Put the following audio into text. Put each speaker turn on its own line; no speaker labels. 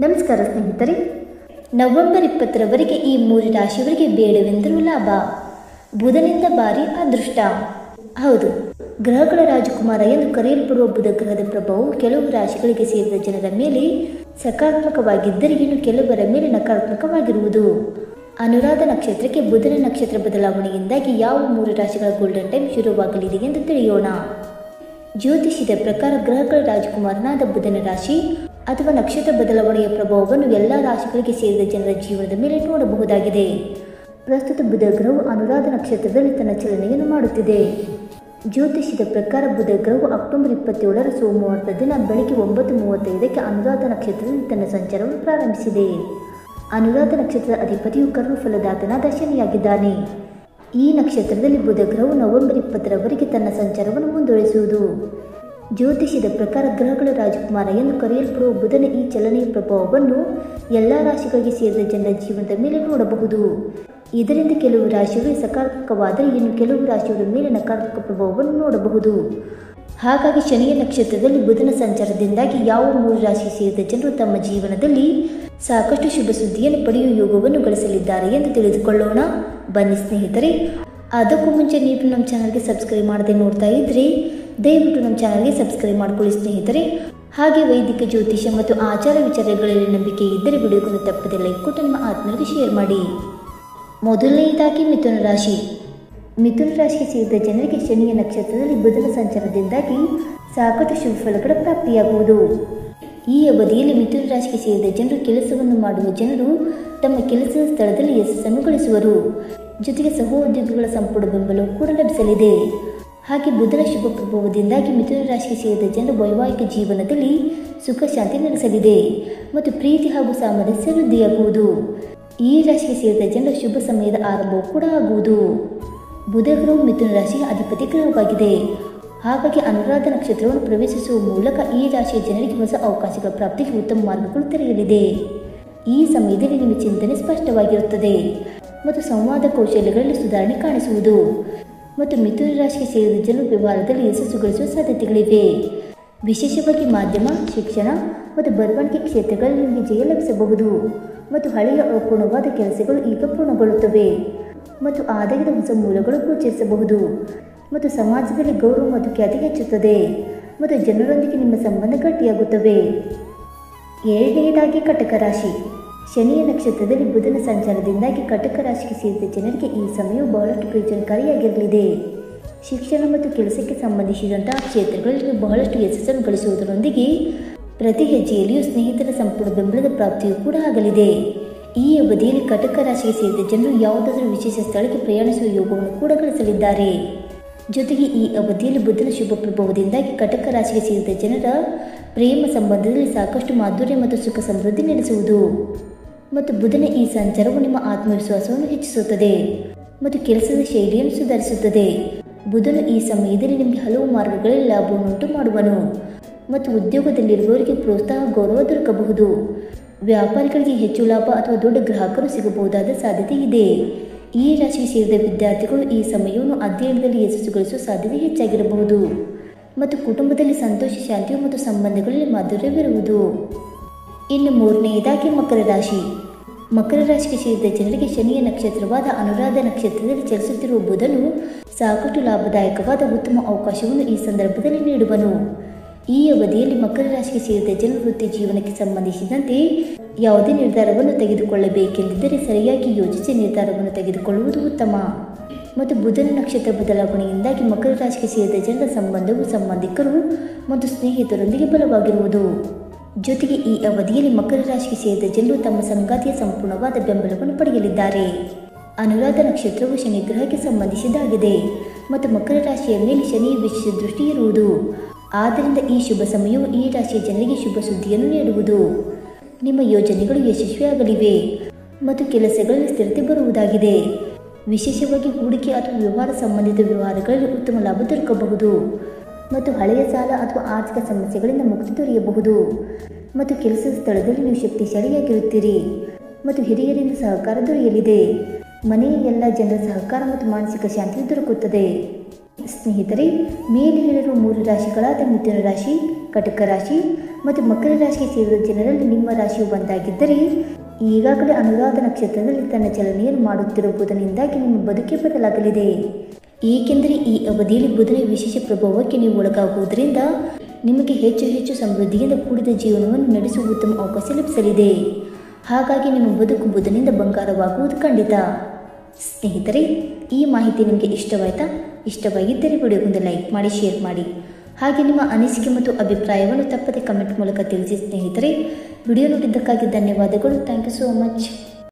ನಮಸ್ಕಾರ ಸ್ನೇಹಿತರೆ, ನವೆಂಬರ್ 20ರವರೆಗೆ ಈ 3 ರಾಶಿಯವರಿಗೆ ಬೇಡವೆಂದರೂ ಲಾಭ. ಬುಧನಿಂದ ಭಾರಿ ಅದೃಷ್ಟ. ಹೌದು, ಗ್ರಹಗಳ ರಾಜಕುಮಾರ ಎಂದು ಕರೆಯಲ್ಪಡುವ ಬುಧ ಗ್ರಹದ ಪ್ರಭಾವವು ಕೆಲವು ರಾಶಿಗಳಿಗೆ ಸೇರಿದ ಜನರ ಮೇಲೆ ಸಕಾರಾತ್ಮಕವಾಗಿದ್ದರೆ ಇನ್ನು ಕೆಲವರ ಮೇಲೆ ನಕಾರಾತ್ಮಕವಾಗಿರುವುದು. ಅನುರಾಧ ನಕ್ಷತ್ರಕ್ಕೆ ಬುಧನ ನಕ್ಷತ್ರ ಬದಲಾವಣೆಯಿಂದಾಗಿ ಯಾವ 3 ರಾಶಿಗಳ ಗೋಲ್ಡನ್ ಟೈಮ್ ಶುರುವಾಗಲಿದೆ ಎಂದು ತಿಳಿಯೋಣ. ಜ್ಯೋತಿಷ್ಯದ ಪ್ರಕಾರ ಗ್ರಹಗಳ ರಾಜಕುಮಾರನಾದ ಬುಧನ ರಾಶಿ ಅಥವಾ ನಕ್ಷತ್ರ ಬದಲಾವಣೆಯ ಪ್ರಭಾವವನ್ನು ಎಲ್ಲ ರಾಶಿಗಳಿಗೆ ಸೇರಿದ ಜನರ ಜೀವನದ ಮೇಲೆ ನೋಡಬಹುದಾಗಿದೆ. ಪ್ರಸ್ತುತ ಬುಧ ಗ್ರಹವು ಅನುರಾಧ ನಕ್ಷತ್ರದಲ್ಲಿ ತನ್ನ ಚಲನೆಯನ್ನು ಮಾಡುತ್ತಿದೆ. ಜ್ಯೋತಿಷ್ಯದ ಪ್ರಕಾರ ಬುಧ ಗ್ರಹವು ಅಕ್ಟೋಬರ್ 27ರ ಸೋಮವಾರದ ದಿನ ಬೆಳಗ್ಗೆ 9:35ಕ್ಕೆ ಅನುರಾಧ ನಕ್ಷತ್ರದಲ್ಲಿ ತನ್ನ ಸಂಚಾರವನ್ನು ಪ್ರಾರಂಭಿಸಿದೆ. ಅನುರಾಧ ನಕ್ಷತ್ರದ ಅಧಿಪತಿಯು ಕರ್ಮ ಫಲದಾತನಾದ ಶನಿಯಾಗಿದ್ದಾನೆ. ಈ ನಕ್ಷತ್ರದಲ್ಲಿ ಬುಧ ಗ್ರಹವು ನವೆಂಬರ್ 20ರವರೆಗೆ ತನ್ನ ಸಂಚಾರವನ್ನು ಮುಂದುವರಿಸುವುದು. ಜ್ಯೋತಿಷ್ಯದ ಪ್ರಕಾರ ಗ್ರಹಗಳ ರಾಜಕುಮಾರ ಎಂದು ಕರೆಯಲ್ಪಡುವ ಬುಧನ ಈ ಚಲನೆಯ ಪ್ರಭಾವವನ್ನು ಎಲ್ಲ ರಾಶಿಗಳಿಗೆ ಸೇರಿದ ಜನರ ಜೀವನದ ಮೇಲೆ ನೋಡಬಹುದು. ಇದರಿಂದ ಕೆಲವು ರಾಶಿಗಳು ಸಕಾರಾತ್ಮಕವಾದರೆ ಇನ್ನು ಕೆಲವು ರಾಶಿಗಳ ಮೇಲೆ ನಕಾರಾತ್ಮಕ ಪ್ರಭಾವವನ್ನು ನೋಡಬಹುದು. ಹಾಗಾಗಿ ಶನಿಯ ನಕ್ಷತ್ರದಲ್ಲಿ ಬುಧನ ಸಂಚಾರದಿಂದಾಗಿ ಯಾವ 3 ರಾಶಿಗೆ ಸೇರಿದ ಜನರು ತಮ್ಮ ಜೀವನದಲ್ಲಿ ಸಾಕಷ್ಟು ಶುಭ ಸುದ್ದಿಯನ್ನು ಪಡೆಯುವ ಯೋಗವನ್ನು ಗಳಿಸಲಿದ್ದಾರೆ ಎಂದು ತಿಳಿದುಕೊಳ್ಳೋಣ. ಬನ್ನಿ ಸ್ನೇಹಿತರೆ, ಅದಕ್ಕೂ ಮುಂಚೆ ನೀವು ನಮ್ಮ ಚಾನಲ್ಗೆ ಸಬ್ಸ್ಕ್ರೈಬ್ ಮಾಡದೆ ನೋಡ್ತಾ ಇದ್ರೆ ದಯವಿಟ್ಟು ನಮ್ಮ ಚಾನಲ್ಗೆ ಸಬ್ಸ್ಕ್ರೈಬ್ ಮಾಡಿಕೊಳ್ಳಿ ಸ್ನೇಹಿತರೆ. ಹಾಗೆ ವೈದಿಕ ಜ್ಯೋತಿಷ್ಯ ಮತ್ತು ಆಚಾರ ವಿಚಾರಗಳಲ್ಲಿ ನಂಬಿಕೆ ಇದ್ದರೆ ವಿಡಿಯೋವನ್ನು ತಪ್ಪದೆ ಲೈಕ್ ಕೊಟ್ಟು ನಿಮ್ಮ ಆತ್ಮರಿಗೆ ಶೇರ್ ಮಾಡಿ. ಮೊದಲನೆಯದಾಗಿ ಮಿಥುನ ರಾಶಿ. ಮಿಥುನ ರಾಶಿಗೆ ಸೇರಿದ ಜನರಿಗೆ ಶನಿಯ ನಕ್ಷತ್ರದಲ್ಲಿ ಬುಧನ ಸಂಚಾರದಿಂದಾಗಿ ಸಾಕಷ್ಟು ಶುಭ ಫಲಗಳ ಪ್ರಾಪ್ತಿಯಾಗುವುದು. ಈ ಅವಧಿಯಲ್ಲಿ ಮಿಥುನ ರಾಶಿಗೆ ಸೇರಿದ ಜನರು ಕೆಲಸವನ್ನು ಮಾಡುವ ಜನರು ತಮ್ಮ ಕೆಲಸದ ಸ್ಥಳದಲ್ಲಿ ಯಶಸ್ಸನ್ನು ಗಳಿಸುವರು. ಜೊತೆಗೆ ಸಹೋದ್ಯೋಗಿಗಳ ಸಂಪೂರ್ಣ ಬೆಂಬಲವೂ ಕೂಡ ಲಭಿಸಲಿದೆ. ಹಾಗೆ ಬುಧನ ಶುಭ ಪ್ರಭಾವದಿಂದಾಗಿ ಮಿಥುನ ರಾಶಿಗೆ ಸೇರಿದ ಜನರು ವೈವಾಹಿಕ ಜೀವನದಲ್ಲಿ ಸುಖ ಶಾಂತಿ ನೆಲೆಸಲಿದೆ ಮತ್ತು ಪ್ರೀತಿ ಹಾಗೂ ಸಾಮರಸ್ಯ ವೃದ್ಧಿಯಾಗುವುದು. ಈ ರಾಶಿಗೆ ಸೇರಿದ ಜನರ ಶುಭ ಸಮಯದ ಆರಂಭವೂ ಕೂಡ ಆಗುವುದು. ಬುಧ ಗ್ರಹವು ಮಿಥುನ ರಾಶಿಯ ಅಧಿಪತಿ ಗ್ರಹವಾಗಿದೆ. ಹಾಗಾಗಿ ಅನುರಾಧ ನಕ್ಷತ್ರವನ್ನು ಪ್ರವೇಶಿಸುವ ಮೂಲಕ ಈ ರಾಶಿಯ ಜನರಿಗೆ ಹೊಸ ಅವಕಾಶಗಳ ಪ್ರಾಪ್ತಿಗೆ ಉತ್ತಮ ಮಾರ್ಗಗಳು ತೆರೆಯಲಿದೆ. ಈ ಸಮಯದಲ್ಲಿ ನಿಮ್ಮ ಚಿಂತನೆ ಸ್ಪಷ್ಟವಾಗಿರುತ್ತದೆ ಮತ್ತು ಸಂವಾದ ಕೌಶಲ್ಯಗಳಲ್ಲಿ ಸುಧಾರಣೆ ಕಾಣಿಸುವುದು. ಮತ್ತು ಮಿಥುನ ರಾಶಿಗೆ ಸೇರಿದ ಜನರು ವ್ಯವಹಾರದಲ್ಲಿ ಯಶಸ್ಸು ಗಳಿಸುವ ಸಾಧ್ಯತೆಗಳಿವೆ. ವಿಶೇಷವಾಗಿ ಮಾಧ್ಯಮ, ಶಿಕ್ಷಣ ಮತ್ತು ಬರವಣಿಗೆ ಕ್ಷೇತ್ರಗಳಲ್ಲಿ ನಿಮಗೆ ಜಯ ಲಭಿಸಬಹುದು ಮತ್ತು ಹಳೆಯ ಅಪೂರ್ಣವಾದ ಕೆಲಸಗಳು ಈಗ ಪೂರ್ಣಗೊಳ್ಳುತ್ತವೆ ಮತ್ತು ಆದಾಯದ ಹೊಸ ಮೂಲಗಳು ಗೋಚರಿಸಬಹುದು ಮತ್ತು ಸಮಾಜದಲ್ಲಿ ಗೌರವ ಮತ್ತು ಖ್ಯಾತಿ ಹೆಚ್ಚುತ್ತದೆ ಮತ್ತು ಜನರೊಂದಿಗೆ ನಿಮ್ಮ ಸಂಬಂಧ ಗಟ್ಟಿಯಾಗುತ್ತವೆ. ಎರಡನೆಯದಾಗಿ ಕಟಕ ರಾಶಿ. ಶನಿಯ ನಕ್ಷತ್ರದಲ್ಲಿ ಬುಧನ ಸಂಚಾರದಿಂದಾಗಿ ಕಟಕ ರಾಶಿಗೆ ಸೇರಿದ ಜನರಿಗೆ ಈ ಸಮಯವು ಬಹಳಷ್ಟು ಪ್ರಯೋಜನಕಾರಿಯಾಗಿರಲಿದೆ. ಶಿಕ್ಷಣ ಮತ್ತು ಕೆಲಸಕ್ಕೆ ಸಂಬಂಧಿಸಿದಂತಹ ಕ್ಷೇತ್ರಗಳಲ್ಲಿ ನೀವು ಬಹಳಷ್ಟು ಯಶಸ್ಸನ್ನು ಗಳಿಸುವುದರೊಂದಿಗೆ ಪ್ರತಿ ಹೆಜ್ಜೆಯಲ್ಲಿಯೂ ಸ್ನೇಹಿತರ ಸಂಪೂರ್ಣ ಬೆಂಬಲದ ಪ್ರಾಪ್ತಿಯೂ ಕೂಡ ಆಗಲಿದೆ. ಈ ಅವಧಿಯಲ್ಲಿ ಕಟಕ ರಾಶಿಗೆ ಸೇರಿದ ಜನರು ಯಾವುದಾದರೂ ವಿಶೇಷ ಸ್ಥಳಕ್ಕೆ ಪ್ರಯಾಣಿಸುವ ಯೋಗವನ್ನು ಕೂಡ ಗಳಿಸಲಿದ್ದಾರೆ. ಜೊತೆಗೆ ಈ ಅವಧಿಯಲ್ಲಿ ಬುಧನ ಶುಭ ಪ್ರಭಾವದಿಂದಾಗಿ ಕಟಕ ರಾಶಿಗೆ ಸೇರಿದ ಜನರ ಪ್ರೇಮ ಸಂಬಂಧದಲ್ಲಿ ಸಾಕಷ್ಟು ಮಾಧುರ್ಯ ಮತ್ತು ಸುಖ ಸಮೃದ್ಧಿ ನೆಲೆಸುವುದು. ಮತ್ತು ಬುಧನ ಈ ಸಂಚಾರವು ನಿಮ್ಮ ಆತ್ಮವಿಶ್ವಾಸವನ್ನು ಹೆಚ್ಚಿಸುತ್ತದೆ ಮತ್ತು ಕೆಲಸದ ಶೈಲಿಯನ್ನು ಸುಧಾರಿಸುತ್ತದೆ. ಬುಧನು ಈ ಸಮಯದಲ್ಲಿ ನಿಮಗೆ ಹಲವು ಮಾರ್ಗಗಳಲ್ಲಿ ಲಾಭವನ್ನುಂಟು ಮಾಡುವನು ಮತ್ತು ಉದ್ಯೋಗದಲ್ಲಿರುವವರಿಗೆ ಪ್ರೋತ್ಸಾಹ ಗೌರವ ದೊರಕಬಹುದು. ವ್ಯಾಪಾರಿಗಳಿಗೆ ಹೆಚ್ಚು ಲಾಭ ಅಥವಾ ದೊಡ್ಡ ಗ್ರಾಹಕರು ಸಿಗಬಹುದಾದ ಸಾಧ್ಯತೆ ಇದೆ. ಈ ರಾಶಿಗೆ ಸೇರಿದ ವಿದ್ಯಾರ್ಥಿಗಳು ಈ ಸಮಯವನ್ನು ಅಧ್ಯಯನದಲ್ಲಿ ಯಶಸ್ಸು ಗಳಿಸುವ ಸಾಧ್ಯತೆ ಹೆಚ್ಚಾಗಿರಬಹುದು ಮತ್ತು ಕುಟುಂಬದಲ್ಲಿ ಸಂತೋಷ, ಶಾಂತಿಯು ಮತ್ತು ಸಂಬಂಧಗಳಲ್ಲಿ ಮಾಧುರ್ಯವಿರುವುದು. ಇನ್ನು ಮೂರನೆಯದಾಗಿ ಮಕರ ರಾಶಿ. ಮಕರ ರಾಶಿಗೆ ಸೇರಿದ ಜನರಿಗೆ ಶನಿಯ ನಕ್ಷತ್ರವಾದ ಅನುರಾಧ ನಕ್ಷತ್ರದಲ್ಲಿ ಚಲಿಸುತ್ತಿರುವ ಬುಧನು ಸಾಕಷ್ಟು ಲಾಭದಾಯಕವಾದ ಉತ್ತಮ ಅವಕಾಶವನ್ನು ಈ ಸಂದರ್ಭದಲ್ಲಿ ನೀಡುವನು. ಈ ಅವಧಿಯಲ್ಲಿ ಮಕರ ರಾಶಿಗೆ ಸೇರಿದ ಜನರು ವೃತ್ತಿ ಜೀವನಕ್ಕೆ ಸಂಬಂಧಿಸಿದಂತೆ ಯಾವುದೇ ನಿರ್ಧಾರವನ್ನು ತೆಗೆದುಕೊಳ್ಳಬೇಕೆಂದಿದ್ದರೆ ಸರಿಯಾಗಿ ಯೋಚಿಸಿ ನಿರ್ಧಾರವನ್ನು ತೆಗೆದುಕೊಳ್ಳುವುದು ಉತ್ತಮ. ಮತ್ತು ಬುಧನ ನಕ್ಷತ್ರ ಬದಲಾವಣೆಯಿಂದಾಗಿ ಮಕರ ರಾಶಿಗೆ ಸೇರಿದ ಜನರ ಸಂಬಂಧವು ಸಂಬಂಧಿಕರು ಮತ್ತು ಸ್ನೇಹಿತರೊಂದಿಗೆ ಬಲವಾಗಿರುವುದು. ಜೊತೆಗೆ ಈ ಅವಧಿಯಲ್ಲಿ ಮಕರ ರಾಶಿಗೆ ಸೇರಿದ ಜನರು ತಮ್ಮ ಸಂಗಾತಿಯ ಸಂಪೂರ್ಣವಾದ ಬೆಂಬಲವನ್ನು ಪಡೆಯಲಿದ್ದಾರೆ. ಅನುರಾಧ ನಕ್ಷತ್ರವು ಶನಿ ಗ್ರಹಕ್ಕೆ ಸಂಬಂಧಿಸಿದಾಗಿದೆ ಮತ್ತು ಮಕರ ರಾಶಿಯ ಮೇಲೆ ಶನಿಯ ವಿಶೇಷ ದೃಷ್ಟಿ ಇರುವುದು. ಆದ್ದರಿಂದ ಈ ಶುಭ ಸಮಯವು ಈ ರಾಶಿಯ ಜನರಿಗೆ ಶುಭ ಸುದ್ದಿಯನ್ನು ನೀಡುವುದು. ನಿಮ್ಮ ಯೋಜನೆಗಳು ಯಶಸ್ವಿಯಾಗಲಿವೆ ಮತ್ತು ಕೆಲಸಗಳಲ್ಲಿ ಸ್ಥಿರತೆ ಬರುವುದಾಗಿದೆ. ವಿಶೇಷವಾಗಿ ಹೂಡಿಕೆ ಅಥವಾ ವ್ಯವಹಾರ ಸಂಬಂಧಿತ ವ್ಯವಹಾರಗಳಲ್ಲಿ ಉತ್ತಮ ಲಾಭ ದೊರಕಬಹುದು ಮತ್ತು ಹಳೆಯ ಸಾಲ ಅಥವಾ ಆರ್ಥಿಕ ಸಮಸ್ಯೆಗಳಿಂದ ಮುಕ್ತಿ ದೊರೆಯಬಹುದು. ಮತ್ತು ಕೆಲಸದ ಸ್ಥಳದಲ್ಲಿ ನೀವು ಶಕ್ತಿಶಾಲಿಯಾಗಿರುತ್ತೀರಿ ಮತ್ತು ಹಿರಿಯರಿಂದ ಸಹಕಾರ ದೊರೆಯಲಿದೆ. ಮನೆಯ ಎಲ್ಲ ಜನರ ಸಹಕಾರ ಮತ್ತು ಮಾನಸಿಕ ಶಾಂತಿ ದೊರಕುತ್ತದೆ. ಸ್ನೇಹಿತರೆ, ಮೇಲೆ ಹೇಳಿರುವ 3 ರಾಶಿಗಳಾದ ಮಿಥುನ ರಾಶಿ, ಕಟಕ ರಾಶಿ ಮತ್ತು ಮಕರ ರಾಶಿಗೆ ಸೇರಿದ ಜನರಲ್ಲಿ ನಿಮ್ಮ ರಾಶಿಯು ಬಂದಾಗಿದ್ದರೆ ಈಗಾಗಲೇ ಅನುರಾಧ ನಕ್ಷತ್ರದಲ್ಲಿ ತನ್ನ ಚಲನೆಯನ್ನು ಮಾಡುತ್ತಿರುವ ಬುಧನಿಂದಾಗಿ ನಿಮ್ಮ ಬದುಕೆ ಬದಲಾಗಲಿದೆ. ಏಕೆಂದರೆ ಈ ಅವಧಿಯಲ್ಲಿ ಬುಧನ ವಿಶೇಷ ಪ್ರಭಾವಕ್ಕೆ ನೀವು ಒಳಗಾಗುವುದರಿಂದ ನಿಮಗೆ ಹೆಚ್ಚು ಹೆಚ್ಚು ಸಮೃದ್ಧಿಯಿಂದ ಕೂಡಿದ ಜೀವನವನ್ನು ನಡೆಸುವ ಉತ್ತಮ ಅವಕಾಶ ಲಭಿಸಲಿದೆ. ಹಾಗಾಗಿ ನಿಮ್ಮ ಬದುಕು ಬುಧನಿಂದ ಬಂಗಾರವಾಗುವುದು ಖಂಡಿತ. ಸ್ನೇಹಿತರೆ, ಈ ಮಾಹಿತಿ ನಿಮಗೆ ಇಷ್ಟವಾಯಿತಾ? ಇಷ್ಟವಾಗಿದ್ದರೆ ವಿಡಿಯೋಗೊಂದು ಲೈಕ್ ಮಾಡಿ, ಶೇರ್ ಮಾಡಿ. ಹಾಗೆ ನಿಮ್ಮ ಅನಿಸಿಕೆ ಮತ್ತು ಅಭಿಪ್ರಾಯವನ್ನು ತಪ್ಪದೆ ಕಮೆಂಟ್ ಮೂಲಕ ತಿಳಿಸಿ ಸ್ನೇಹಿತರೆ. ವಿಡಿಯೋ ನೋಡಿದ್ದಕ್ಕಾಗಿ ಧನ್ಯವಾದಗಳು. Thank you so much.